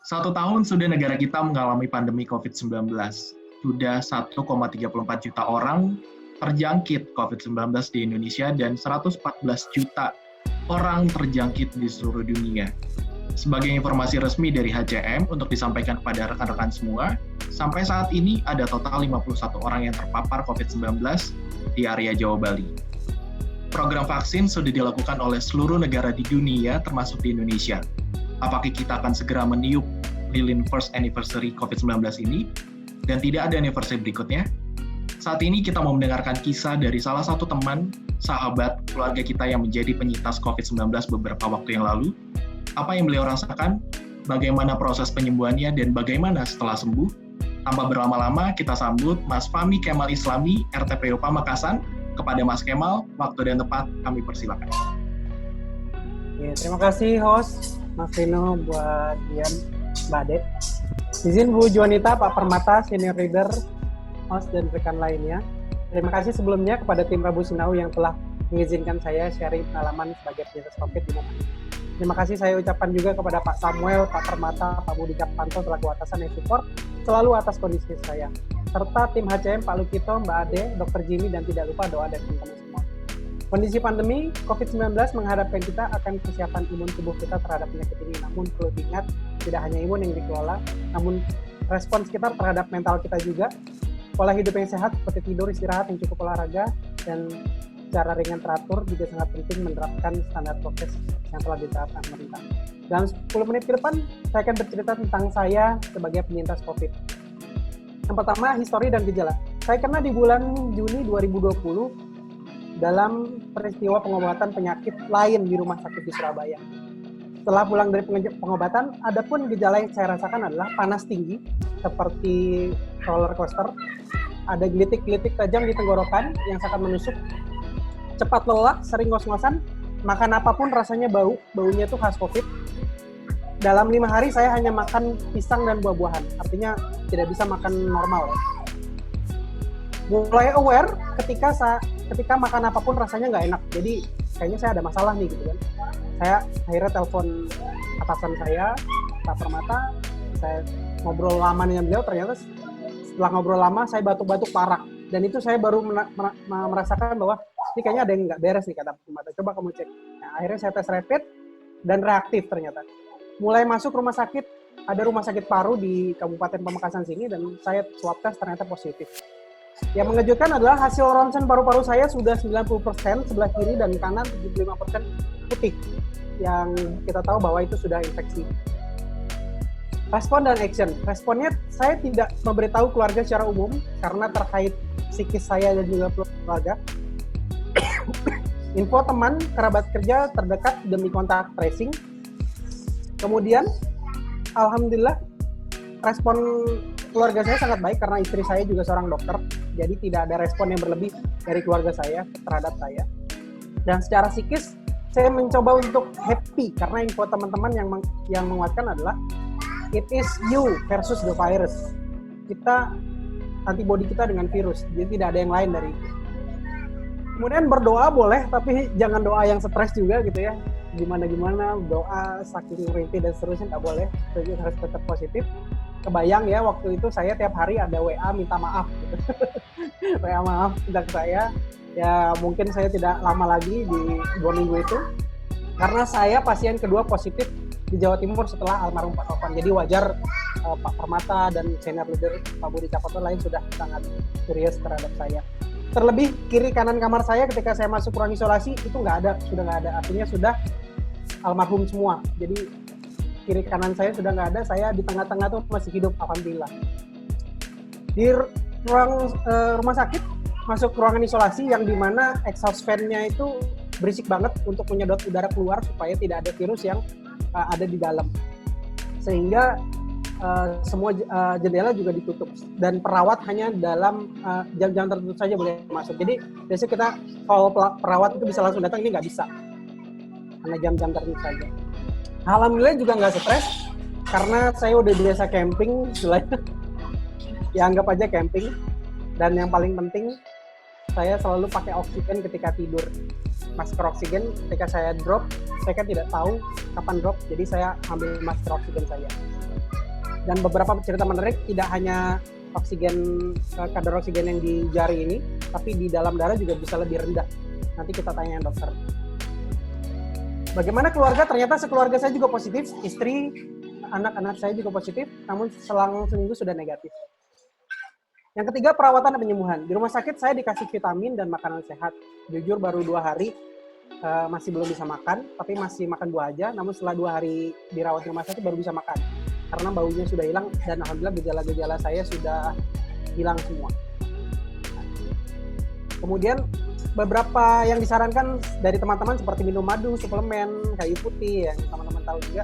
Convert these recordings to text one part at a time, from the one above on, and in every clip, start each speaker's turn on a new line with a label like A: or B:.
A: 1 tahun sudah negara kita mengalami pandemi COVID-19. Sudah 1,34 juta orang terjangkit COVID-19 di Indonesia dan 114 juta orang terjangkit di seluruh dunia. Sebagai informasi resmi dari HCM untuk disampaikan kepada rekan-rekan semua, sampai saat ini ada total 51 orang yang terpapar COVID-19 di area Jawa Bali. Program vaksin sudah dilakukan oleh seluruh negara di dunia termasuk di Indonesia. Apakah kita akan segera meniup lilin first anniversary COVID-19 ini dan tidak ada anniversary berikutnya? Saat ini kita mau mendengarkan kisah dari salah satu teman, sahabat, keluarga kita yang menjadi penyintas COVID-19 beberapa waktu yang lalu. Apa yang beliau rasakan, bagaimana proses penyembuhannya, dan bagaimana setelah sembuh. Tanpa berlama-lama, kita sambut Mas Fahmi Kemal Islami, RTPO Pamekasan. Kepada Mas Kemal, waktu dan tempat kami persilakan.
B: Ya, terima kasih host, Mas Rino, buat Dian, Mbak Ade. Izin Bu Juanita, Pak Permata, Senior Leader, host, dan rekan lainnya. Terima kasih sebelumnya kepada tim Rabu Sinau yang telah mengizinkan saya sharing pengalaman sebagai penyintas COVID di momen ini. Terima kasih saya ucapkan juga kepada Pak Samuel, Pak Permata, Pak Budi Capanto selaku atasan yang support selalu atas kondisi saya. Serta tim HCM, Pak Lukito, Mbak Ade, Dr. Jimmy, dan tidak lupa doa dari teman-teman semua. Kondisi pandemi COVID-19 menghadapkan kita akan kesiapan imun tubuh kita terhadap penyakit ini. Namun perlu diingat, tidak hanya imun yang dikelola, namun respons kita terhadap mental kita juga. Pola hidup yang sehat seperti tidur, istirahat, yang cukup olahraga, dan secara ringan teratur juga sangat penting menerapkan standar prokes yang telah ditetapkan pemerintah. Dalam 10 menit ke depan, saya akan bercerita tentang saya sebagai penyintas COVID. Yang pertama, histori dan gejala. Saya kena di bulan Juni 2020 dalam peristiwa pengobatan penyakit lain di rumah sakit di Surabaya. Setelah pulang dari pengobatan, adapun gejala yang saya rasakan adalah panas tinggi, seperti roller coaster, ada gelitik-gelitik tajam di tenggorokan yang sangat menusuk, cepat lelah, sering ngos-ngosan, makan apapun rasanya baunya itu khas COVID. Dalam 5 hari saya hanya makan pisang dan buah-buahan, artinya tidak bisa makan normal. Mulai aware ketika makan apapun rasanya nggak enak, jadi kayaknya saya ada masalah nih gitu kan. Saya akhirnya telepon atasan saya, Pak Permata, saya ngobrol lama dengan beliau, ternyata setelah ngobrol lama saya batuk-batuk parah, dan itu saya baru merasakan bahwa ini kayaknya ada yang nggak beres nih, kata Pak Permata, coba kamu cek. Nah, akhirnya saya tes rapid dan reaktif ternyata. Mulai masuk rumah sakit, ada rumah sakit paru di Kabupaten Pamekasan sini, dan saya swab tes ternyata positif. Yang mengejutkan adalah hasil ronsen paru-paru saya sudah 90% sebelah kiri dan kanan 75% putih, yang kita tahu bahwa itu sudah infeksi. Respon dan action. Responnya saya tidak memberitahu keluarga secara umum karena terkait psikis saya dan juga keluarga. Info teman, kerabat kerja terdekat demi kontak tracing. Kemudian, alhamdulillah, respon keluarga saya sangat baik karena istri saya juga seorang dokter. Jadi tidak ada respon yang berlebih dari keluarga saya terhadap saya. Dan secara psikis, saya mencoba untuk happy karena info teman-teman yang menguatkan adalah it is you versus the virus. Kita, antibody kita dengan virus, jadi tidak ada yang lain dari itu. Kemudian berdoa boleh, tapi jangan doa yang stres juga gitu ya. Gimana-gimana, doa, saking rinti dan seterusnya nggak boleh, jadi harus tetap positif. Kebayang ya, waktu itu saya tiap hari ada WA minta maaf gitu. WA maaf tentang saya, ya mungkin saya tidak lama lagi di 2 minggu itu, karena saya pasien kedua positif di Jawa Timur setelah almarhum Pak Topan. Jadi wajar Pak Permata dan senior leader Pak Budi Capanto lain sudah sangat serius terhadap saya. Terlebih kiri kanan kamar saya ketika saya masuk ruang isolasi itu sudah nggak ada, artinya sudah almarhum semua. Jadi kiri kanan saya sudah nggak ada, saya di tengah-tengah tuh masih hidup, alhamdulillah. Di ruang rumah sakit masuk ruangan isolasi yang dimana exhaust fan-nya itu berisik banget untuk menyedot udara keluar supaya tidak ada virus yang ada di dalam, sehingga semua jendela juga ditutup dan perawat hanya dalam jam-jam tertentu saja boleh masuk. Jadi biasanya kita kalau perawat itu bisa langsung datang, ini nggak bisa karena jam-jam tertentu saja. Alhamdulillah juga nggak stres karena saya udah biasa camping, ya anggap aja camping. Dan yang paling penting, saya selalu pakai oksigen ketika tidur. Masker oksigen ketika saya drop, saya kan tidak tahu kapan drop, jadi saya ambil masker oksigen saya. Dan beberapa cerita menarik, tidak hanya kadar oksigen yang di jari ini, tapi di dalam darah juga bisa lebih rendah. Nanti kita tanya dokter. Bagaimana keluarga? Ternyata sekeluarga saya juga positif, istri, anak-anak saya juga positif, namun selang seminggu sudah negatif. Yang ketiga, perawatan dan penyembuhan. Di rumah sakit saya dikasih vitamin dan makanan sehat. Jujur baru 2 hari masih belum bisa makan, tapi masih makan buah aja. Namun setelah 2 hari dirawat di rumah sakit baru bisa makan. Karena baunya sudah hilang dan alhamdulillah gejala-gejala saya sudah hilang semua. Kemudian beberapa yang disarankan dari teman-teman seperti minum madu, suplemen, kayu putih yang teman-teman tahu juga,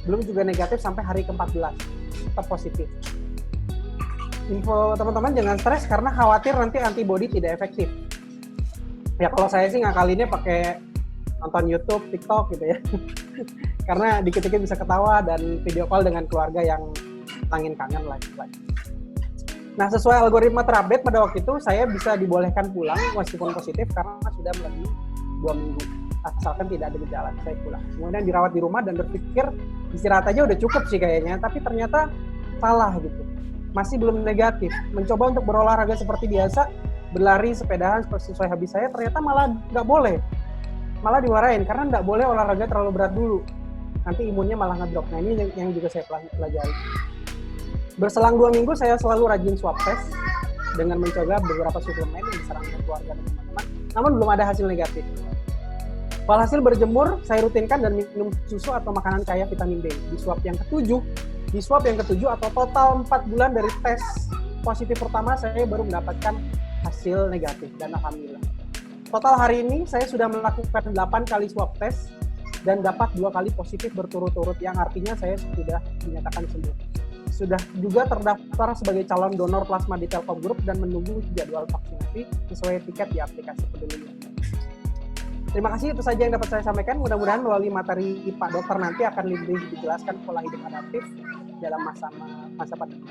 B: belum juga negatif sampai hari ke-14, tetap positif. Info teman-teman jangan stres karena khawatir nanti antibody tidak efektif. Ya kalau saya sih ngakalinnya pakai nonton YouTube, TikTok gitu ya. Karena dikit-dikit bisa ketawa dan video call dengan keluarga yang kangen lah. Nah, sesuai algoritma terupdate pada waktu itu, saya bisa dibolehkan pulang meskipun positif karena sudah melebihi 2 minggu. Asalkan tidak ada gejala, saya pulang. Kemudian dirawat di rumah dan berpikir istirahat aja udah cukup sih kayaknya, tapi ternyata salah gitu. Masih belum negatif. Mencoba untuk berolahraga seperti biasa, berlari, sepedahan sesuai hobi saya, ternyata malah nggak boleh. Malah dimarahin karena nggak boleh olahraga terlalu berat dulu. Nanti imunnya malah ngedrop. Nah ini yang juga saya pelajari. Berselang 2 minggu saya selalu rajin swab test dengan mencoba beberapa suplemen yang disarankan keluarga dan teman-teman. Namun belum ada hasil negatif. Walhasil berjemur, saya rutinkan dan minum susu atau makanan kaya vitamin D. Di swab yang ke-7 atau total 4 bulan dari tes positif pertama, saya baru mendapatkan hasil negatif dan alhamdulillah. Total hari ini saya sudah melakukan 8 kali swab test dan dapat 2 kali positif berturut-turut, yang artinya saya sudah dinyatakan sembuh. Sudah juga terdaftar sebagai calon donor plasma di Telkom Group dan menunggu jadwal vaksinasi sesuai tiket di aplikasi Peduli Lindungi. Terima kasih, itu saja yang dapat saya sampaikan. Mudah-mudahan melalui materi Pak Dokter nanti akan lebih dijelaskan pola hidup adaptif dalam masa pandemi.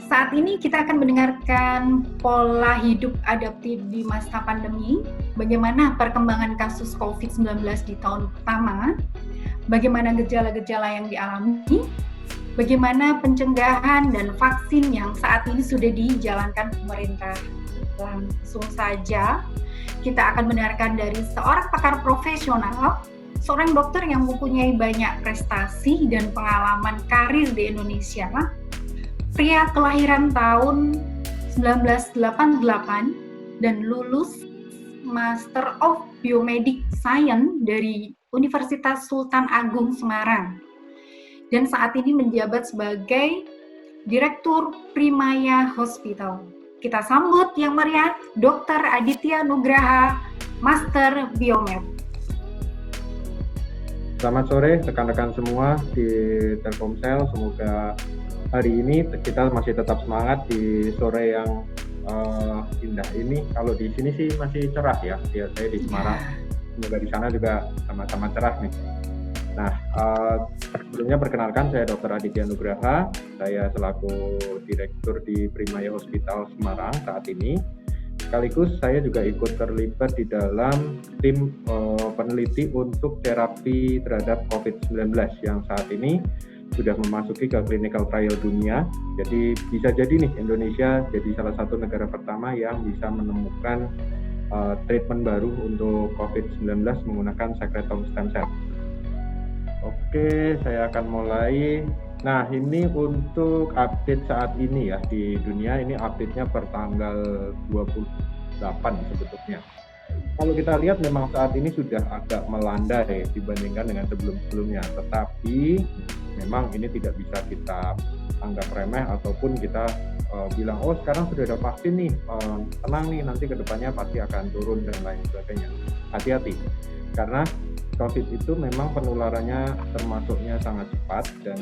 C: Saat ini kita akan mendengarkan pola hidup adaptif di masa pandemi, bagaimana perkembangan kasus COVID-19 di tahun pertama, bagaimana gejala-gejala yang dialami, bagaimana pencegahan dan vaksin yang saat ini sudah dijalankan pemerintah. Langsung saja kita akan mendengarkan dari seorang pakar profesional, seorang dokter yang mempunyai banyak prestasi dan pengalaman karir di Indonesia, pria kelahiran tahun 1988 dan lulus Master of Biomedical Science dari Universitas Sultan Agung Semarang, dan saat ini menjabat sebagai Direktur Primaya Hospital. Kita sambut yang meriah Dr. Aditya Nugraha, Master Biomed.
D: Selamat sore rekan-rekan semua di Telkomsel. Semoga hari ini kita masih tetap semangat di sore yang indah ini. Kalau di sini sih masih cerah ya. Saya di Semarang. Semoga di sana juga sama-sama cerah nih. Nah, sebelumnya perkenalkan saya Dr. Aditya Nugraha. Saya selaku Direktur di Primaya Hospital Semarang saat ini. Sekaligus saya juga ikut terlibat di dalam tim peneliti untuk terapi terhadap COVID-19 yang saat ini sudah memasuki ke clinical trial dunia. Jadi bisa jadi nih Indonesia jadi salah satu negara pertama yang bisa menemukan treatment baru untuk COVID-19 menggunakan secretome stem cell. Oke, saya akan mulai. Nah, ini untuk update saat ini ya di dunia, ini update-nya per tanggal 28 sebetulnya. Kalau kita lihat memang saat ini sudah agak melandai dibandingkan dengan sebelum-sebelumnya, tetapi memang ini tidak bisa kita anggap remeh ataupun kita bilang, oh sekarang sudah ada vaksin nih, tenang nih nanti kedepannya pasti akan turun dan lain sebagainya. Hati-hati, karena COVID itu memang penularannya termasuknya sangat cepat dan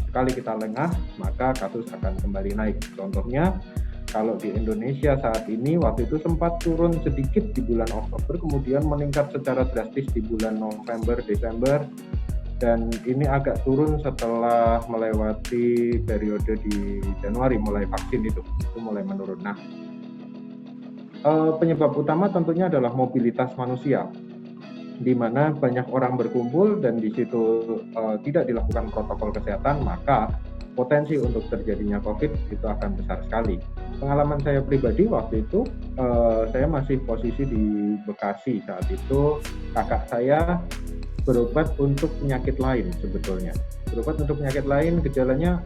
D: sekali kita lengah maka kasus akan kembali naik. Contohnya kalau di Indonesia saat ini waktu itu sempat turun sedikit di bulan Oktober, kemudian meningkat secara drastis di bulan November, Desember, dan ini agak turun setelah melewati periode di Januari mulai vaksin itu mulai menurun. Nah, penyebab utama tentunya adalah mobilitas manusia. di mana banyak orang berkumpul dan di situ tidak dilakukan protokol kesehatan, maka potensi untuk terjadinya COVID itu akan besar sekali. Pengalaman saya pribadi waktu itu, saya masih posisi di Bekasi saat itu. Kakak saya berobat untuk penyakit lain sebetulnya. Berobat untuk penyakit lain, gejalanya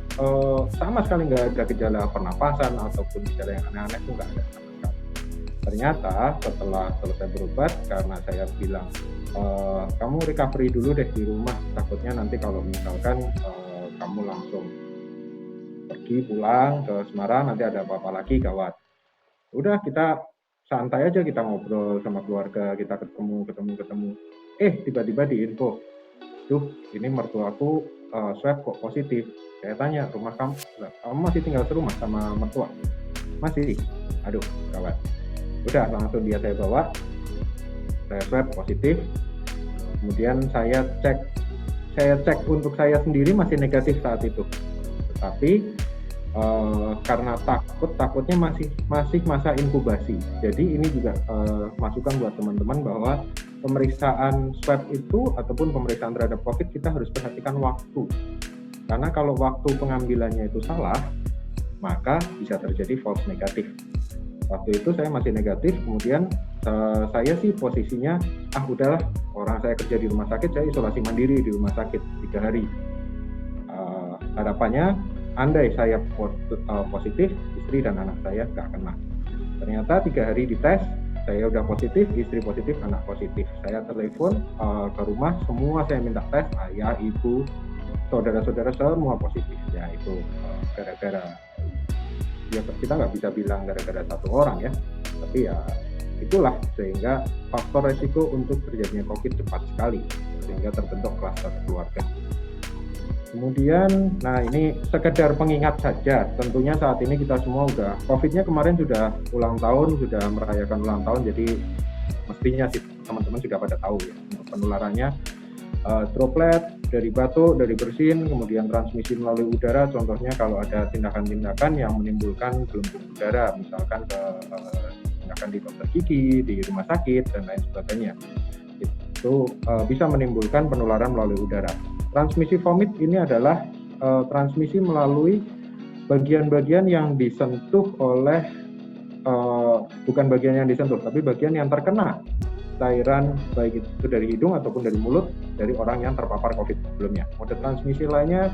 D: sama sekali nggak ada gejala pernapasan ataupun gejala yang aneh-aneh itu nggak ada sama sekali. Ternyata setelah selesai berobat, karena saya bilang, kamu recovery dulu deh di rumah, takutnya nanti kalau misalkan kamu langsung pergi pulang ke Semarang, nanti ada apa-apa lagi gawat. Udah, kita santai aja, kita ngobrol sama keluarga, kita ketemu. Tiba-tiba diinfo, ini mertuaku swab kok positif. Saya tanya, rumah kamu masih tinggal serumah sama mertua? Masih. Aduh, gawat. Udah, langsung dia saya bawa, saya swab positif. Kemudian saya cek untuk saya sendiri masih negatif saat itu. Tetapi karena takutnya masih masa inkubasi. Jadi ini juga masukan buat teman-teman bahwa pemeriksaan swab itu ataupun pemeriksaan terhadap COVID kita harus perhatikan waktu. Karena kalau waktu pengambilannya itu salah, maka bisa terjadi false negatif. Waktu itu saya masih negatif, kemudian saya sih posisinya, udahlah, orang saya kerja di rumah sakit, saya isolasi mandiri di rumah sakit 3 hari. Harapannya, andai saya positif, istri dan anak saya nggak kena. Ternyata 3 hari dites, saya udah positif, istri positif, anak positif. Saya telepon ke rumah, semua saya minta tes, ayah, ibu, saudara-saudara semua positif. Ya itu gara-gara, ya kita nggak bisa bilang gara-gara satu orang ya, tapi ya itulah sehingga faktor resiko untuk terjadinya COVID cepat sekali, sehingga terbentuk klaster keluarga. Kemudian, nah ini sekedar pengingat saja, tentunya saat ini kita semua udah, COVID-nya kemarin sudah ulang tahun, sudah merayakan ulang tahun, jadi mestinya sih teman-teman sudah pada tahu ya, penularannya droplet, dari batuk, dari bersin, kemudian transmisi melalui udara, contohnya kalau ada tindakan-tindakan yang menimbulkan gelembung udara, misalkan tindakan di dokter gigi, di rumah sakit, dan lain sebagainya. Itu bisa menimbulkan penularan melalui udara. Transmisi vomit ini adalah transmisi melalui bagian-bagian yang disentuh oleh, bukan bagian yang disentuh, tapi bagian yang terkena cairan, baik itu dari hidung ataupun dari mulut, dari orang yang terpapar COVID sebelumnya. Mode transmisi lainnya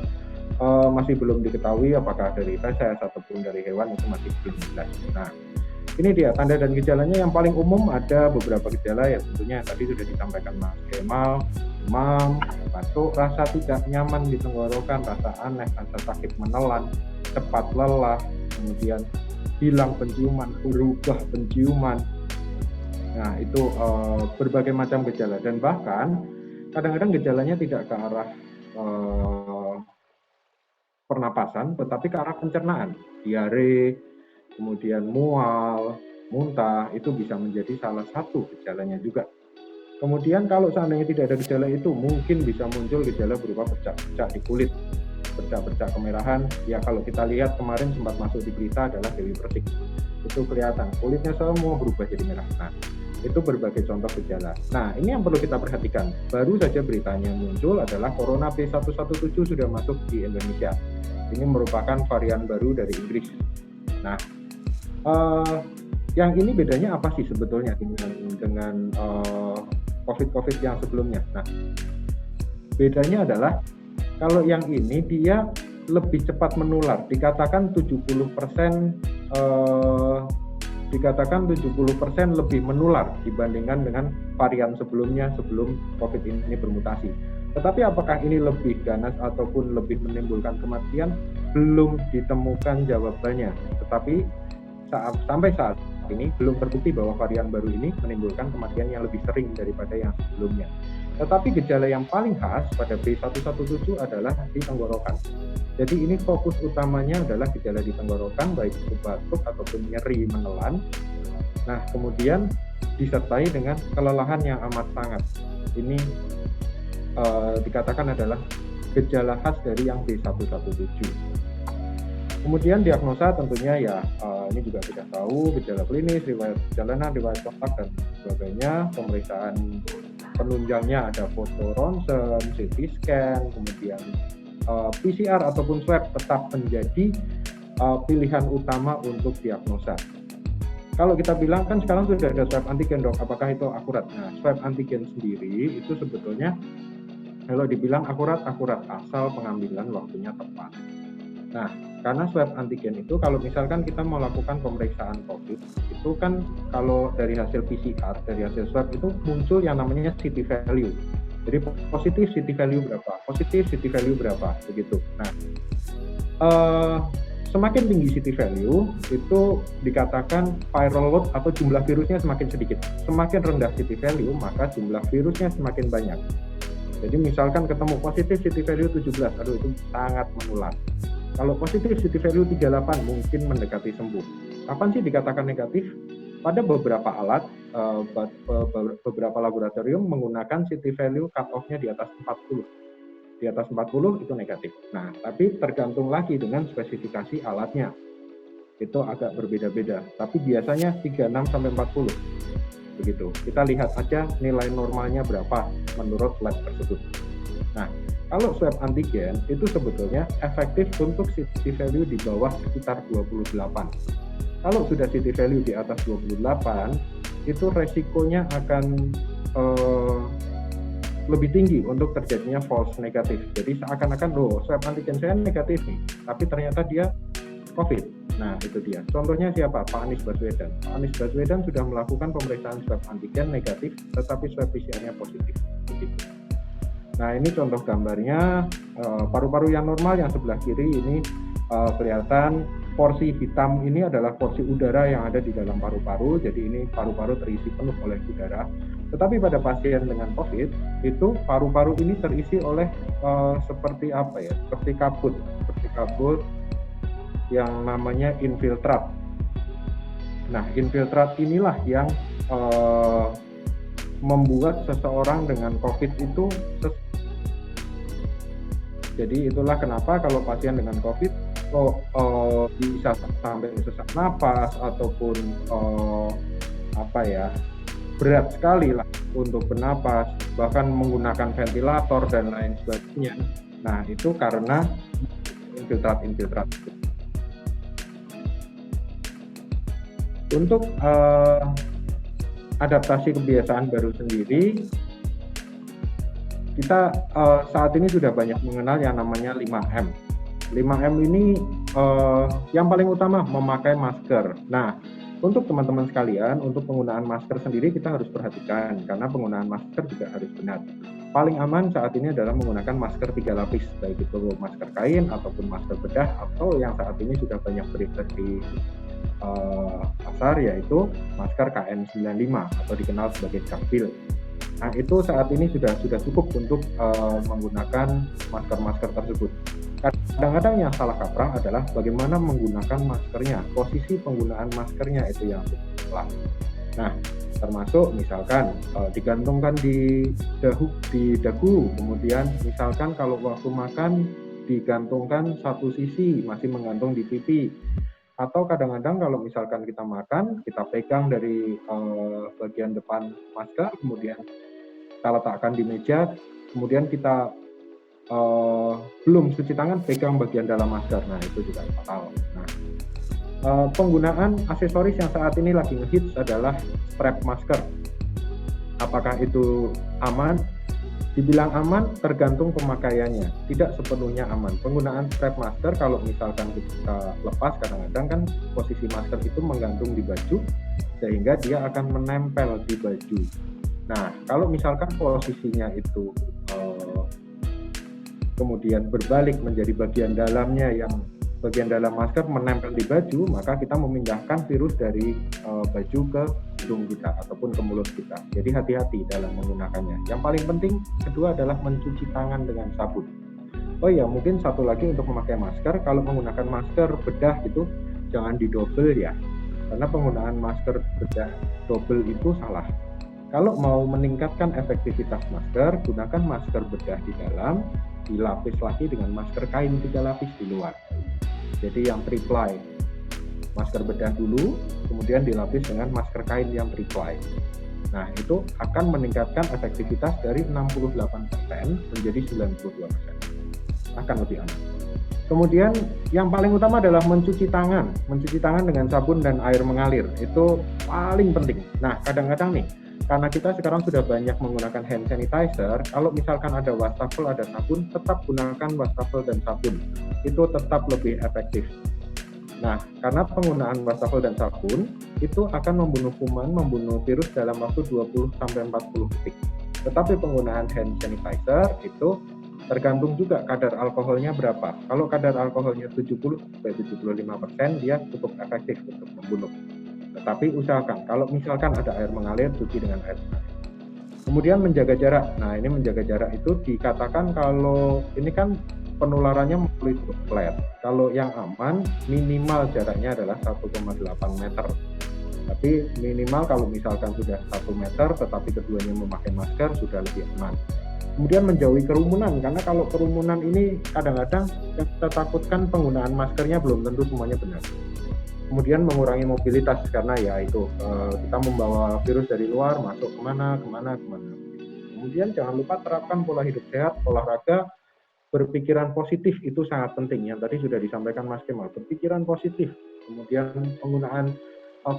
D: masih belum diketahui, apakah dari feses ataupun dari hewan, itu masih belum jelas. Nah, ini dia tanda dan gejalanya. Yang paling umum ada beberapa gejala ya, tentunya tadi sudah disampaikan Mas Kemal, demam, batuk, rasa tidak nyaman di tenggorokan, rasa aneh, rasa sakit menelan, cepat lelah, kemudian hilang penciuman, berubah penciuman. Nah, itu berbagai macam gejala, dan bahkan kadang-kadang gejalanya tidak ke arah pernapasan, tetapi ke arah pencernaan, diare, kemudian mual, muntah, itu bisa menjadi salah satu gejalanya juga. Kemudian kalau seandainya tidak ada gejala itu, mungkin bisa muncul gejala berupa bercak-bercak di kulit, bercak-bercak kemerahan. Ya kalau kita lihat kemarin sempat masuk di berita adalah Dewi Persik, itu kelihatan kulitnya semua berubah jadi merah. Nah, itu berbagai contoh gejala. Nah, ini yang perlu kita perhatikan. Baru saja beritanya muncul adalah Corona B117 sudah masuk di Indonesia. Ini merupakan varian baru dari Inggris. Nah, yang ini bedanya apa sih sebetulnya dengan COVID yang sebelumnya? Nah, bedanya adalah kalau yang ini dia lebih cepat menular. Dikatakan 70% lebih menular dibandingkan dengan varian sebelumnya sebelum COVID ini bermutasi. Tetapi apakah ini lebih ganas ataupun lebih menimbulkan kematian? Belum ditemukan jawabannya. Tetapi sampai saat ini belum terbukti bahwa varian baru ini menimbulkan kematian yang lebih sering daripada yang sebelumnya. Tetapi gejala yang paling khas pada B117 adalah di tenggorokan. Jadi ini fokus utamanya adalah gejala di tenggorokan, baik itu batuk ataupun nyeri menelan. Nah, kemudian disertai dengan kelelahan yang amat sangat. Ini dikatakan adalah gejala khas dari yang B117. Kemudian diagnosa tentunya ya ini juga sudah tahu, gejala klinis, riwayat perjalanan, riwayat kontak dan sebagainya, pemeriksaan penunjangnya ada foto ronsen, CT scan, kemudian PCR ataupun swab tetap menjadi pilihan utama untuk diagnosa. Kalau kita bilang kan sekarang sudah ada swab antigen dok, apakah itu akurat? Nah, swab antigen sendiri itu sebetulnya kalau dibilang akurat asal pengambilan waktunya tepat. Nah, karena swab antigen itu kalau misalkan kita mau lakukan pemeriksaan COVID, itu kan kalau dari hasil PCR, dari hasil swab itu muncul yang namanya CT value. Jadi positif CT value berapa, positif CT value berapa, begitu. Nah, semakin tinggi CT value itu dikatakan viral load atau jumlah virusnya semakin sedikit. Semakin rendah CT value maka jumlah virusnya semakin banyak. Jadi misalkan ketemu positif CT value 17, aduh itu sangat menular. Kalau positif CT value 38 mungkin mendekati sembuh. Kapan sih dikatakan negatif? Pada beberapa alat, beberapa laboratorium menggunakan CT value cut-off-nya di atas 40. Di atas 40 itu negatif. Nah, tapi tergantung lagi dengan spesifikasi alatnya. Itu agak berbeda-beda. Tapi biasanya 36 sampai 40. Begitu. Kita lihat aja nilai normalnya berapa menurut lab tersebut. Nah, kalau swab antigen itu sebetulnya efektif untuk CT value di bawah sekitar 28. Kalau sudah CT value di atas 28, itu resikonya akan lebih tinggi untuk terjadinya false negatif. Jadi seakan-akan swab antigen saya negatif nih, tapi ternyata dia COVID. Nah, itu dia. Contohnya siapa? Pak Anies Baswedan. Pak Anies Baswedan sudah melakukan pemeriksaan swab antigen negatif, tetapi swab PCR-nya positif. Begitu. Nah, ini contoh gambarnya paru-paru yang normal yang sebelah kiri ini kelihatan porsi hitam ini adalah porsi udara yang ada di dalam paru-paru. Jadi ini paru-paru terisi penuh oleh udara. Tetapi pada pasien dengan COVID itu paru-paru ini terisi oleh seperti apa ya? Seperti kabut yang namanya infiltrat. Nah, infiltrat inilah yang membuat seseorang dengan COVID itu jadi itulah kenapa kalau pasien dengan COVID bisa sampai sesak napas ataupun berat sekali lah untuk bernapas, bahkan menggunakan ventilator dan lain sebagainya. Nah, itu karena infiltrat. Untuk adaptasi kebiasaan baru sendiri, kita saat ini sudah banyak mengenal yang namanya 5M. 5M ini yang paling utama memakai masker. Nah, untuk teman-teman sekalian, untuk penggunaan masker sendiri kita harus perhatikan karena penggunaan masker juga harus benar. Paling aman saat ini adalah menggunakan masker 3 lapis, baik itu masker kain ataupun masker bedah atau yang saat ini sudah banyak beredar di pasar yaitu masker KN95 atau dikenal sebagai Jakpil. Nah, itu saat ini sudah cukup untuk menggunakan masker-masker tersebut. Kadang-kadang yang salah kaprah adalah bagaimana menggunakan maskernya, posisi penggunaan maskernya itu yang salah. Nah, termasuk misalkan digantungkan di dagu, kemudian misalkan kalau waktu makan digantungkan satu sisi, masih menggantung di pipi. Atau kadang-kadang kalau misalkan kita makan, kita pegang dari bagian depan masker, kemudian kita letakkan di meja, kemudian kita belum cuci tangan, pegang bagian dalam masker. Nah, itu juga fatal. Nah, penggunaan aksesoris yang saat ini lagi ngehits adalah strap masker. Apakah itu aman? Dibilang aman tergantung pemakaiannya, tidak sepenuhnya aman. Penggunaan strap masker kalau misalkan kita lepas, kadang-kadang kan posisi masker itu menggantung di baju sehingga dia akan menempel di baju. Nah, kalau misalkan posisinya itu kemudian berbalik menjadi bagian dalamnya yang bagian dalam masker menempel di baju, maka kita memindahkan virus dari baju ke hidung kita ataupun ke mulut kita. Jadi hati-hati dalam menggunakannya. Yang paling penting kedua adalah mencuci tangan dengan sabun. Oh ya, mungkin satu lagi untuk memakai masker, kalau menggunakan masker bedah itu jangan didobel ya. Karena penggunaan masker bedah double itu salah. Kalau mau meningkatkan efektivitas masker, gunakan masker bedah di dalam, dilapis lagi dengan masker kain 3 lapis di luar. Jadi yang three-ply. Masker bedah dulu, kemudian dilapis dengan masker kain yang three-ply. Nah, itu akan meningkatkan efektivitas dari 68% menjadi 92%. Akan lebih aman. Kemudian yang paling utama adalah mencuci tangan dengan sabun dan air mengalir. Itu paling penting. Nah, kadang-kadang nih, karena kita sekarang sudah banyak menggunakan hand sanitizer, kalau misalkan ada wastafel, ada sabun, tetap gunakan wastafel dan sabun. Itu tetap lebih efektif. Nah, karena penggunaan wastafel dan sabun itu akan membunuh kuman, membunuh virus dalam waktu 20-40 detik. Tetapi penggunaan hand sanitizer itu tergantung juga kadar alkoholnya berapa. Kalau kadar alkoholnya 70-75%, dia cukup efektif untuk membunuh. Tetapi usahakan, kalau misalkan ada air mengalir, cuci dengan air mengalir. Kemudian menjaga jarak. Nah, ini menjaga jarak itu dikatakan kalau ini kan penularannya melalui droplet. Kalau yang aman, minimal jaraknya adalah 1,8 meter. Tapi minimal kalau misalkan sudah 1 meter, tetapi keduanya memakai masker, sudah lebih aman. Kemudian menjauhi kerumunan, karena kalau kerumunan ini kadang-kadang yang kita takutkan penggunaan maskernya belum tentu semuanya benar. Kemudian mengurangi mobilitas, karena ya itu kita membawa virus dari luar, masuk kemana. Kemudian jangan lupa terapkan pola hidup sehat, olahraga, berpikiran positif, itu sangat penting. Yang tadi sudah disampaikan Mas Kemal, berpikiran positif. Kemudian penggunaan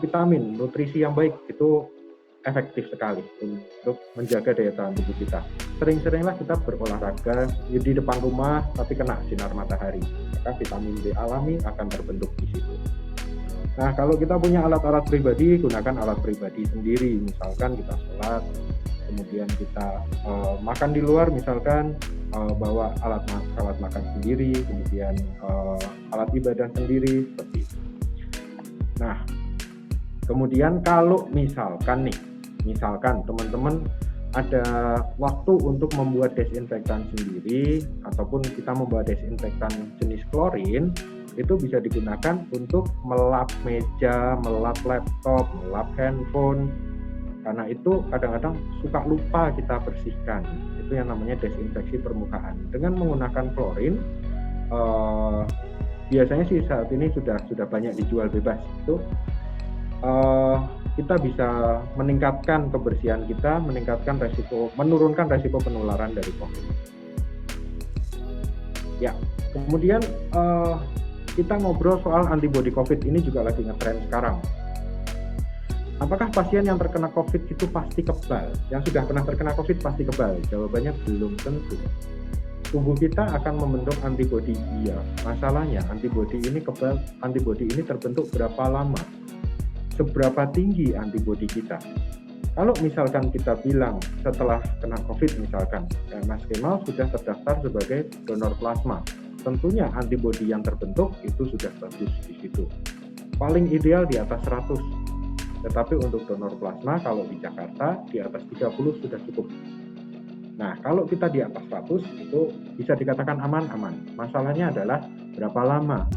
D: vitamin, nutrisi yang baik, itu efektif sekali untuk menjaga daya tahan tubuh kita. Sering-seringlah kita berolahraga di depan rumah tapi kena sinar matahari, maka vitamin D alami akan terbentuk di situ. Nah, kalau kita punya alat-alat pribadi, gunakan alat pribadi sendiri. Misalkan kita sholat, kemudian kita makan di luar, misalkan bawa alat makan sendiri, kemudian alat ibadah sendiri, seperti itu. Nah, kemudian kalau misalkan teman-teman ada waktu untuk membuat desinfektan sendiri, ataupun kita membuat desinfektan jenis klorin, itu bisa digunakan untuk melap meja, melap laptop, melap handphone. Karena itu kadang-kadang suka lupa kita bersihkan. Itu yang namanya desinfeksi permukaan. Dengan menggunakan klorin, biasanya sih saat ini sudah banyak dijual bebas. Itu kita bisa meningkatkan kebersihan kita, menurunkan resiko penularan dari COVID. Ya, kemudian kita ngobrol soal antibodi COVID, ini juga lagi ngetren sekarang. Apakah pasien yang terkena COVID itu pasti kebal? Yang sudah pernah terkena COVID pasti kebal? Jawabannya belum tentu. Tubuh kita akan membentuk antibodi, iya. Masalahnya antibodi ini terbentuk berapa lama? Seberapa tinggi antibodi kita? Kalau misalkan kita bilang setelah kena COVID misalkan, Mas Kemal sudah terdaftar sebagai donor plasma, tentunya antibodi yang terbentuk itu sudah bagus di situ. Paling ideal di atas 100. Tetapi untuk donor plasma kalau di Jakarta di atas 30 sudah cukup. Nah, kalau kita di atas 100 itu bisa dikatakan aman-aman. Masalahnya adalah berapa lama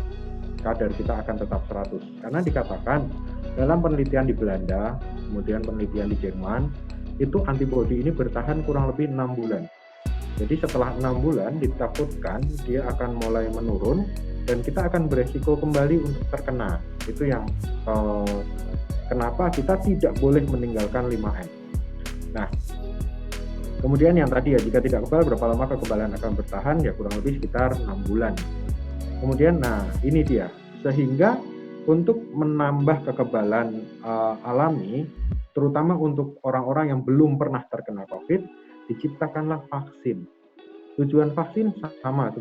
D: kadar kita akan tetap 100. Karena dikatakan dalam penelitian di Belanda, kemudian penelitian di Jerman, itu antibodi ini bertahan kurang lebih 6 bulan. Jadi setelah 6 bulan ditakutkan dia akan mulai menurun dan kita akan beresiko kembali untuk terkena. Itu yang kenapa kita tidak boleh meninggalkan 5M. Nah, kemudian yang tadi ya, jika tidak kebal, berapa lama kekebalan akan bertahan? Ya kurang lebih sekitar 6 bulan. Kemudian, nah ini dia, sehingga untuk menambah kekebalan alami, terutama untuk orang-orang yang belum pernah terkena COVID, diciptakanlah vaksin. Tujuan vaksin sama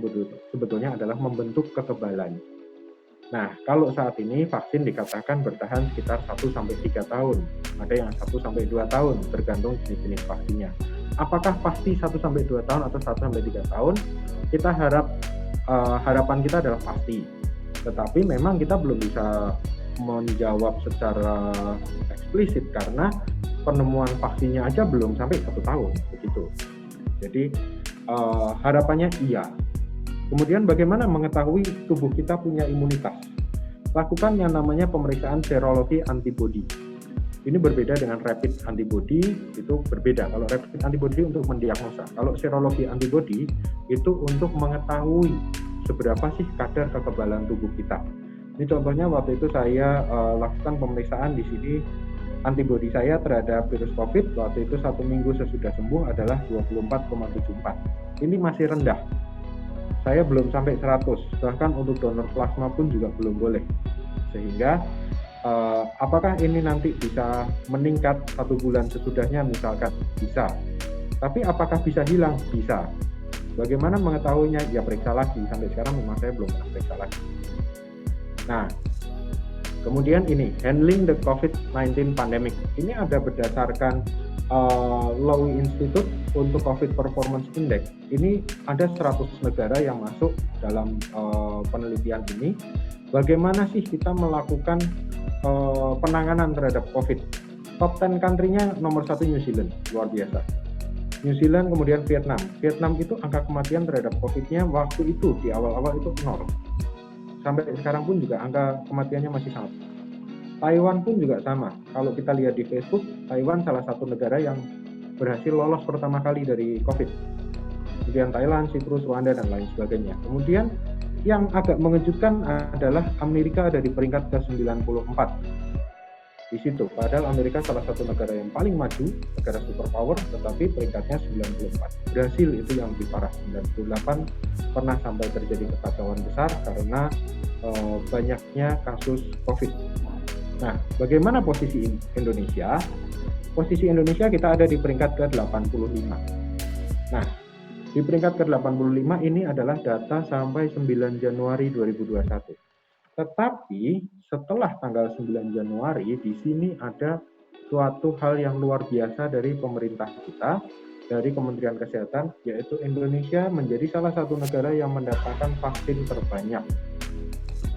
D: sebetulnya adalah membentuk kekebalan. Nah, kalau saat ini vaksin dikatakan bertahan sekitar 1-3 tahun. Ada yang 1-2 tahun, tergantung jenis vaksinnya. Apakah pasti 1-2 tahun atau 1-3 tahun? Kita harapan kita adalah pasti. Tetapi memang kita belum bisa menjawab secara eksplisit karena penemuan vaksinnya aja belum sampai 1 tahun begitu. Jadi harapannya iya. Kemudian bagaimana mengetahui tubuh kita punya imunitas? Lakukan yang namanya pemeriksaan serologi antibodi. Ini berbeda dengan rapid antibody, itu berbeda. Kalau rapid antibody untuk mendiagnosa, kalau serologi antibody itu untuk mengetahui seberapa sih kadar kekebalan tubuh kita. Ini contohnya waktu itu saya lakukan pemeriksaan di sini antibodi saya terhadap virus COVID waktu itu 1 minggu sesudah sembuh adalah 24,74. Ini masih rendah. Saya belum sampai 100, bahkan untuk donor plasma pun juga belum boleh. Sehingga apakah ini nanti bisa meningkat 1 bulan sesudahnya misalkan? Bisa. Tapi apakah bisa hilang? Bisa. Bagaimana mengetahuinya? Ya periksa lagi. Sampai sekarang memang saya belum pernah periksa lagi. Nah, kemudian ini, handling the COVID-19 pandemic. Ini ada berdasarkan Lowy Institute untuk COVID Performance Index. Ini ada 100 negara yang masuk dalam penelitian ini. Bagaimana sih kita melakukan penanganan terhadap COVID? Top 10 country-nya nomor 1 New Zealand, luar biasa. New Zealand, kemudian Vietnam. Vietnam itu angka kematian terhadap COVID-nya waktu itu, di awal-awal itu 0. Sampai sekarang pun juga angka kematiannya masih sangat. Taiwan pun juga sama. Kalau kita lihat di Facebook, Taiwan salah satu negara yang berhasil lolos pertama kali dari COVID. Kemudian Thailand, Siprus, Rwanda, dan lain sebagainya. Kemudian yang agak mengejutkan adalah Amerika ada di peringkat ke-94. Di situ, padahal Amerika salah satu negara yang paling maju, negara superpower, tetapi peringkatnya 94. Brasil itu yang lebih parah, 98, pernah sampai terjadi kekacauan besar karena banyaknya kasus COVID. Nah, bagaimana posisi Indonesia? Posisi Indonesia kita ada di peringkat ke-85. Nah, di peringkat ke-85 ini adalah data sampai 9 Januari 2021. Tetapi setelah tanggal 9 Januari, di sini ada suatu hal yang luar biasa dari pemerintah kita, dari Kementerian Kesehatan, yaitu Indonesia menjadi salah satu negara yang mendapatkan vaksin terbanyak.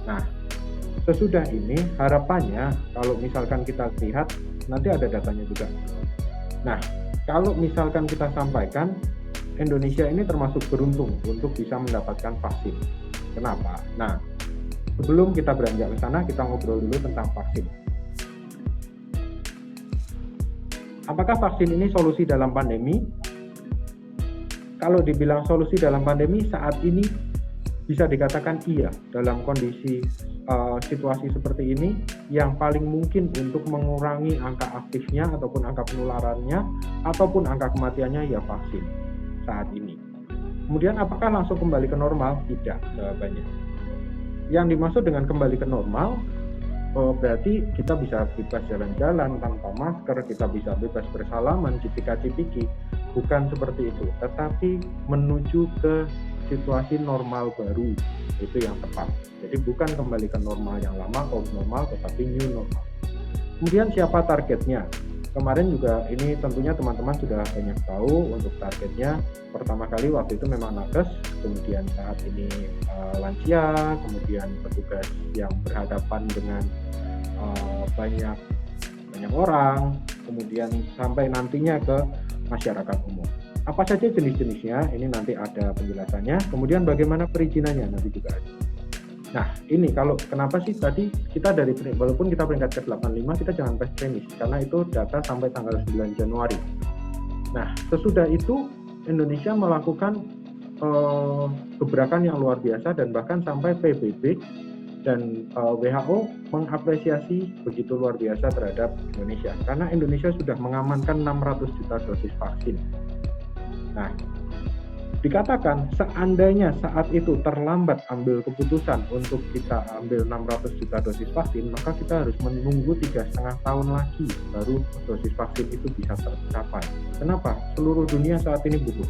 D: Nah, sesudah ini harapannya kalau misalkan kita lihat, nanti ada datanya juga. Nah, kalau misalkan kita sampaikan, Indonesia ini termasuk beruntung untuk bisa mendapatkan vaksin. Kenapa? Nah, sebelum kita beranjak ke sana, kita ngobrol dulu tentang vaksin. Apakah vaksin ini solusi dalam pandemi? Kalau dibilang solusi dalam pandemi, saat ini bisa dikatakan iya. Dalam kondisi situasi seperti ini, yang paling mungkin untuk mengurangi angka aktifnya ataupun angka penularannya ataupun angka kematiannya ya vaksin saat ini. Kemudian apakah langsung kembali ke normal? Tidak, jawabannya. Yang dimaksud dengan kembali ke normal, berarti kita bisa bebas jalan-jalan tanpa masker, kita bisa bebas bersalaman, cipika-cipiki. Bukan seperti itu, tetapi menuju ke situasi normal baru, itu yang tepat. Jadi bukan kembali ke normal yang lama, normal, tetapi new normal. Kemudian siapa targetnya? Kemarin juga ini tentunya teman-teman sudah banyak tahu untuk targetnya. Pertama kali waktu itu memang nakes, kemudian saat ini lansia, kemudian petugas yang berhadapan dengan banyak orang, kemudian sampai nantinya ke masyarakat umum. Apa saja jenis-jenisnya, ini nanti ada penjelasannya. Kemudian bagaimana perizinannya, nanti juga ada. Nah, ini kalau kenapa sih tadi kita walaupun kita peringkat ke-85, kita jangan pesimis, karena itu data sampai tanggal 9 Januari. Nah, sesudah itu Indonesia melakukan gebrakan yang luar biasa dan bahkan sampai PBB dan WHO mengapresiasi begitu luar biasa terhadap Indonesia. Karena Indonesia sudah mengamankan 600 juta dosis vaksin. Nah, dikatakan seandainya saat itu terlambat ambil keputusan untuk kita ambil 600 juta dosis vaksin, maka kita harus menunggu 3,5 tahun lagi baru dosis vaksin itu bisa tercapai. Kenapa? Seluruh dunia saat ini butuh.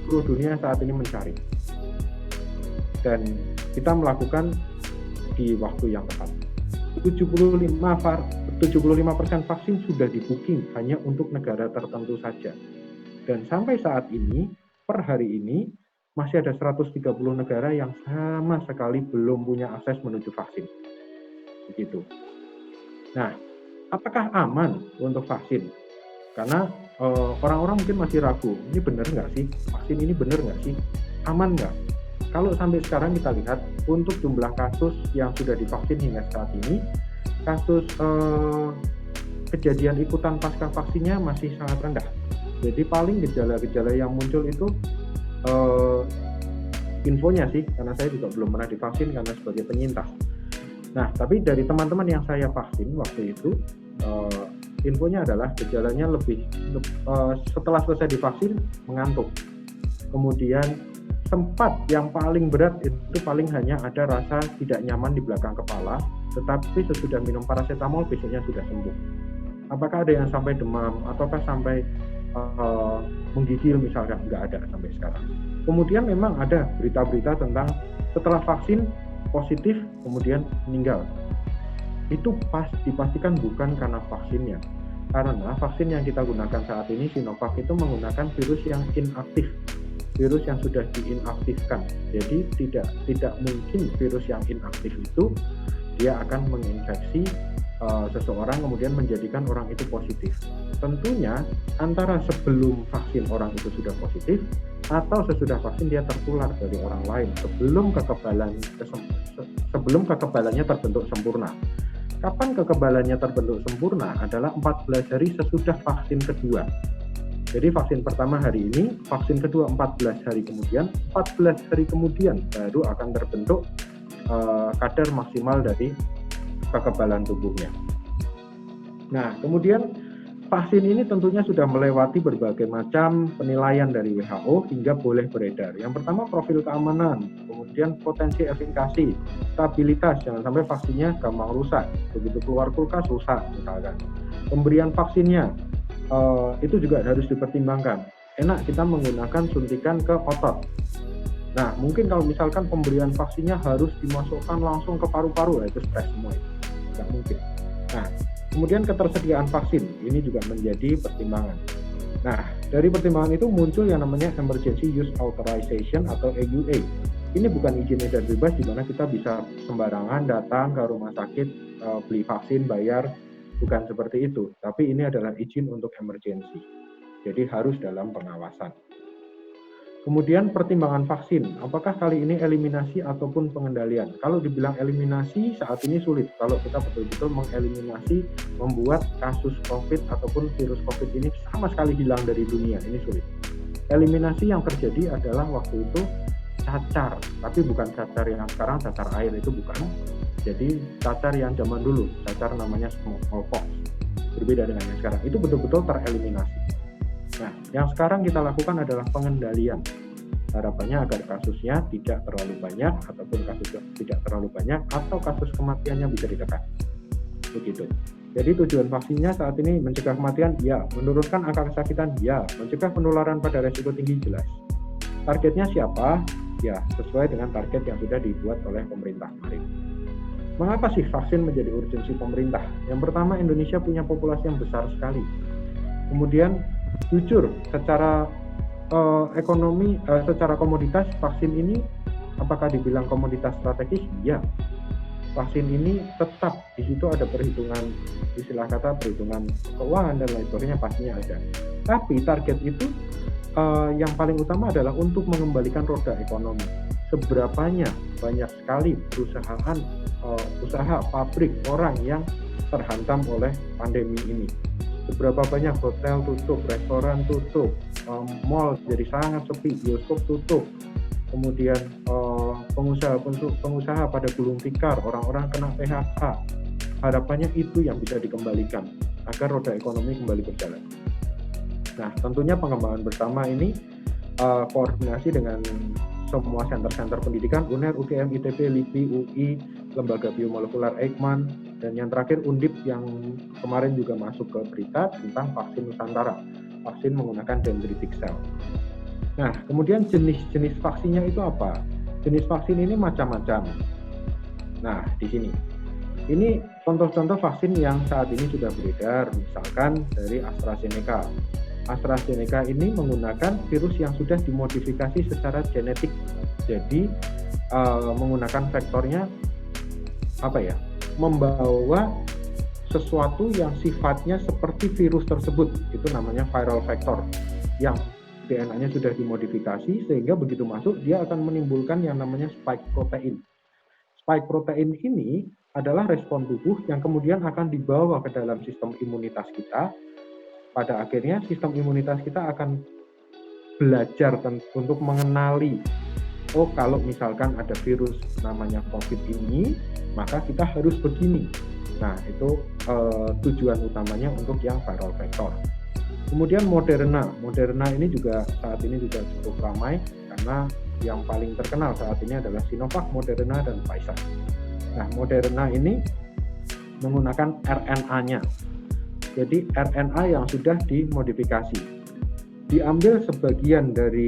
D: Seluruh dunia saat ini mencari. Dan kita melakukan di waktu yang tepat. 75% vaksin sudah di-booking hanya untuk negara tertentu saja. Dan sampai saat ini, per hari ini, masih ada 130 negara yang sama sekali belum punya akses menuju vaksin. Begitu. Nah, apakah aman untuk vaksin? Karena orang-orang mungkin masih ragu, ini benar nggak sih? Vaksin ini benar nggak sih? Aman nggak? Kalau sampai sekarang kita lihat, untuk jumlah kasus yang sudah divaksin hingga saat ini, kasus kejadian ikutan pasca vaksinnya masih sangat rendah. Jadi paling gejala-gejala yang muncul itu infonya sih, karena saya juga belum pernah divaksin karena sebagai penyintas. Nah, tapi dari teman-teman yang saya vaksin waktu itu, infonya adalah gejalanya setelah selesai divaksin mengantuk. Kemudian sempat yang paling berat itu paling hanya ada rasa tidak nyaman di belakang kepala, tetapi sesudah minum paracetamol besoknya sudah sembuh. Apakah ada yang sampai demam ataukah sampai menggigil misalnya? Nggak ada sampai sekarang. Kemudian memang ada berita-berita tentang setelah vaksin positif kemudian meninggal. Itu dipastikan bukan karena vaksinnya. Karena vaksin yang kita gunakan saat ini Sinovac itu menggunakan virus yang inaktif, virus yang sudah diinaktifkan. Jadi tidak mungkin virus yang inaktif itu dia akan menginfeksi seseorang kemudian menjadikan orang itu positif. Tentunya antara sebelum vaksin orang itu sudah positif atau sesudah vaksin dia tertular dari orang lain sebelum kekebalannya terbentuk sempurna. Kapan kekebalannya terbentuk sempurna adalah 14 hari sesudah vaksin kedua. Jadi vaksin pertama hari ini, vaksin kedua 14 hari kemudian, 14 hari kemudian baru akan terbentuk kadar maksimal dari kekebalan tubuhnya. Nah, kemudian vaksin ini tentunya sudah melewati berbagai macam penilaian dari WHO hingga boleh beredar. Yang pertama profil keamanan, kemudian potensi efikasi, stabilitas, jangan sampai vaksinnya gampang rusak, begitu keluar kulkas rusak misalkan. Pemberian vaksinnya itu juga harus dipertimbangkan. Enak kita menggunakan suntikan ke otot. Nah, mungkin kalau misalkan pemberian vaksinnya harus dimasukkan langsung ke paru-paru, itu stres semua itu. Nggak mungkin. Nah, kemudian ketersediaan vaksin, ini juga menjadi pertimbangan. Nah, dari pertimbangan itu muncul yang namanya Emergency Use Authorization atau EUA. Ini bukan izin edar bebas di mana kita bisa sembarangan datang ke rumah sakit, beli vaksin, bayar, bukan seperti itu. Tapi ini adalah izin untuk emergency. Jadi harus dalam pengawasan. Kemudian pertimbangan vaksin, apakah kali ini eliminasi ataupun pengendalian? Kalau dibilang eliminasi saat ini sulit, kalau kita betul-betul mengeliminasi, membuat kasus COVID ataupun virus COVID ini sama sekali hilang dari dunia, ini sulit. Eliminasi yang terjadi adalah waktu itu cacar, tapi bukan cacar yang sekarang, cacar air itu bukan. Jadi cacar yang zaman dulu, cacar namanya smallpox, berbeda dengan yang sekarang, itu betul-betul tereliminasi. Nah, yang sekarang kita lakukan adalah pengendalian. Harapannya agar kasusnya tidak terlalu banyak, ataupun kasus tidak terlalu banyak, atau kasus kematiannya bisa ditekan. Begitu. Jadi tujuan vaksinnya saat ini mencegah kematian, ya. Menurunkan angka kesakitan, ya. Mencegah penularan pada resiko tinggi, jelas. Targetnya siapa? Ya, sesuai dengan target yang sudah dibuat oleh pemerintah kemarin. Mengapa sih vaksin menjadi urgensi pemerintah? Yang pertama, Indonesia punya populasi yang besar sekali. Kemudian, jujur, secara ekonomi, secara komoditas, vaksin ini apakah dibilang komoditas strategis? Ya. Vaksin ini tetap di situ ada perhitungan, istilah kata perhitungan keuangan dan lain sebagainya pastinya ada. Tapi target itu yang paling utama adalah untuk mengembalikan roda ekonomi. Seberapanya banyak sekali perusahaan, usaha, pabrik, orang yang terhantam oleh pandemi ini. Seberapa banyak hotel tutup, restoran tutup, mall jadi sangat sepi, bioskop tutup, kemudian pengusaha pada gulung tikar, orang-orang kena PHK. Harapannya itu yang bisa dikembalikan agar roda ekonomi kembali berjalan. Nah, tentunya pengembangan bersama ini koordinasi dengan semua center-center pendidikan, UNER, UGM, ITB, LIPI, UI, Lembaga Biomolekular Eijkman, dan yang terakhir Undip yang kemarin juga masuk ke berita tentang vaksin Nusantara, vaksin menggunakan dendritic cell. Nah, kemudian jenis-jenis vaksinnya itu apa? Jenis vaksin ini macam-macam. Nah, di sini. Ini contoh-contoh vaksin yang saat ini sudah beredar, misalkan dari AstraZeneca. AstraZeneca ini menggunakan virus yang sudah dimodifikasi secara genetik. Jadi menggunakan vektornya membawa sesuatu yang sifatnya seperti virus tersebut. Itu namanya viral vector. Yang DNA-nya sudah dimodifikasi sehingga begitu masuk dia akan menimbulkan yang namanya spike protein. Spike protein ini adalah respon tubuh yang kemudian akan dibawa ke dalam sistem imunitas kita. Pada akhirnya sistem imunitas kita akan belajar untuk mengenali oh kalau misalkan ada virus namanya COVID ini, maka kita harus begini. Nah, itu tujuan utamanya untuk yang viral vector. Kemudian Moderna ini juga saat ini juga cukup ramai karena yang paling terkenal saat ini adalah Sinovac, Moderna, dan Pfizer. Nah, Moderna ini menggunakan RNA-nya. Jadi RNA yang sudah dimodifikasi. Diambil sebagian dari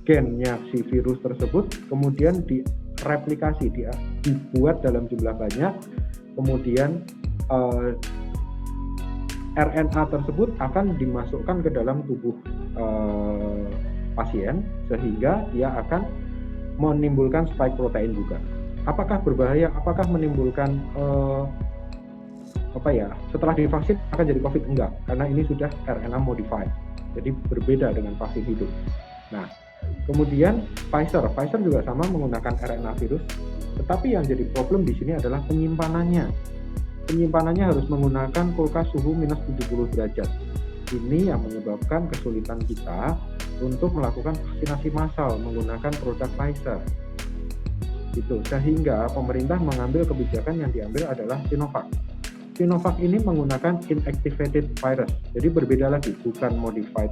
D: gennya si virus tersebut, kemudian direplikasi, dibuat dalam jumlah banyak, kemudian RNA tersebut akan dimasukkan ke dalam tubuh pasien sehingga dia akan menimbulkan spike protein juga. Apakah berbahaya? Apakah menimbulkan setelah divaksin akan jadi COVID? Enggak, karena ini sudah RNA modified, jadi berbeda dengan vaksin hidup. Nah, kemudian Pfizer juga sama menggunakan RNA virus, tetapi yang jadi problem di sini adalah penyimpanannya. Penyimpanannya harus menggunakan kulkas suhu minus 70 derajat. Ini yang menyebabkan kesulitan kita untuk melakukan vaksinasi massal menggunakan produk Pfizer. Gitu, sehingga pemerintah mengambil kebijakan yang diambil adalah Sinovac. Sinovac ini menggunakan inactivated virus, jadi berbeda lagi, bukan modified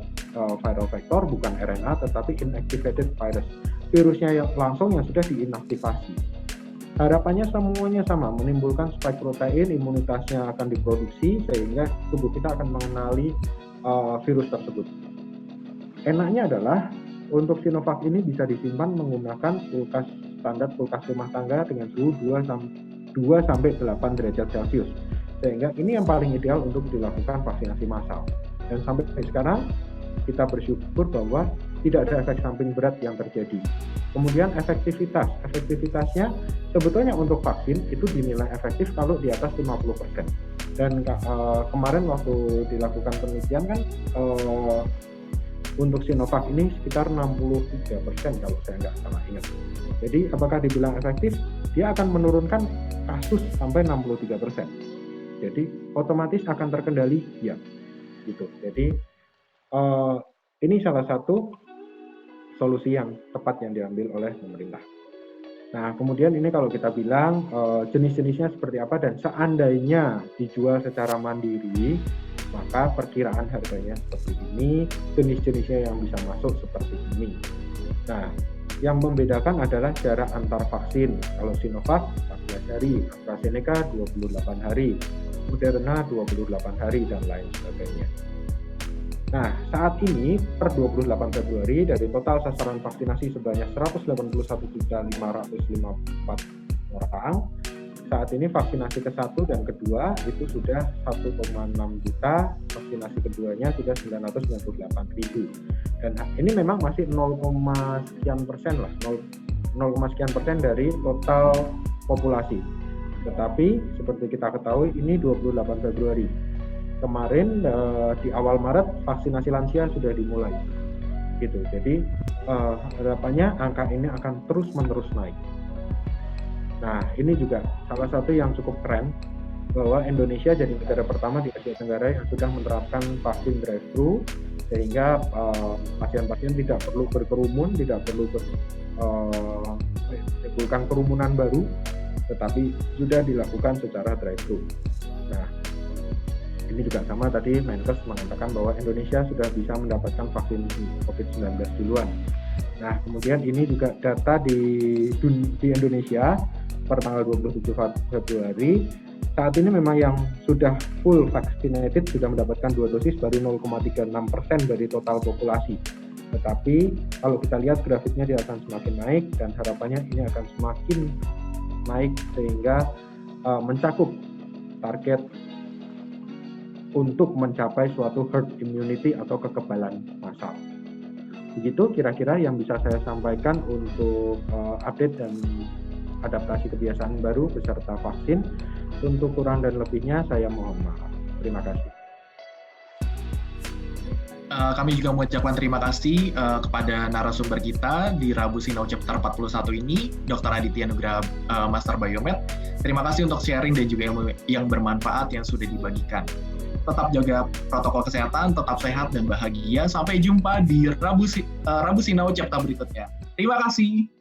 D: viral vector, bukan RNA, tetapi inactivated virus. Virusnya yang langsung yang sudah diinaktivasi. Harapannya semuanya sama, menimbulkan spike protein, imunitasnya akan diproduksi sehingga tubuh kita akan mengenali virus tersebut. Enaknya adalah untuk Sinovac ini bisa disimpan menggunakan kulkas standar, kulkas rumah tangga dengan suhu 2-8 derajat Celcius. Sehingga ini yang paling ideal untuk dilakukan vaksinasi massal. Dan sampai sekarang kita bersyukur bahwa tidak ada efek samping berat yang terjadi. Kemudian efektivitasnya sebetulnya untuk vaksin itu dinilai efektif kalau di atas 50%. Dan kemarin waktu dilakukan penelitian kan untuk Sinovac ini sekitar 63% kalau saya nggak salah ingat. Jadi apakah dibilang efektif? Dia akan menurunkan kasus sampai 63%. Jadi otomatis akan terkendali, ya, gitu. Jadi ini salah satu solusi yang tepat yang diambil oleh pemerintah. Nah, kemudian ini kalau kita bilang jenis-jenisnya seperti apa dan seandainya dijual secara mandiri, maka perkiraan harganya seperti ini, jenis-jenisnya yang bisa masuk seperti ini. Nah, yang membedakan adalah jarak antar vaksin. Kalau Sinovac 14 hari, AstraZeneca 28 hari, Moderna 28 hari, dan lain sebagainya. Nah, saat ini per 28 Februari dari total sasaran vaksinasi sebanyak 181.554 orang, saat ini vaksinasi ke-1 dan kedua itu sudah 1,6 juta, vaksinasi keduanya sudah 998.000. Dan ini memang masih 0, sekian persen lah, 0, sekian persen dari total populasi. Tetapi seperti kita ketahui ini 28 Februari. Kemarin di awal Maret vaksinasi lansia sudah dimulai. Gitu. Jadi harapannya angka ini akan terus-menerus naik. Nah, ini juga salah satu yang cukup keren bahwa Indonesia jadi negara pertama di Asia Tenggara yang sudah menerapkan vaksin drive-thru sehingga pasien-pasien tidak perlu berkerumun, tidak perlu menimbulkan kerumunan baru, tetapi sudah dilakukan secara drive-thru. Nah, ini juga sama tadi Menkes mengatakan bahwa Indonesia sudah bisa mendapatkan vaksin COVID-19 duluan. Nah, kemudian ini juga data di Indonesia per tanggal 27 Februari. Saat ini memang yang sudah full vaccinated sudah mendapatkan 2 dosis baru 0,36% dari total populasi. Tetapi kalau kita lihat grafiknya dia akan semakin naik dan harapannya ini akan semakin naik sehingga mencakup target untuk mencapai suatu herd immunity atau kekebalan massal. Begitu kira-kira yang bisa saya sampaikan untuk update dan adaptasi kebiasaan baru beserta vaksin. Untuk kurang dan lebihnya saya mohon maaf. Terima kasih.
A: Kami juga mengucapkan terima kasih kepada narasumber kita di Rabu Sinau Chapter 41 ini, Dr. Aditya Nugraha, Master Biomed. Terima kasih untuk sharing dan juga yang bermanfaat yang sudah dibagikan. tetap jaga protokol kesehatan, tetap sehat dan bahagia. Sampai jumpa di Rabu Sinau chapter berikutnya. Terima kasih.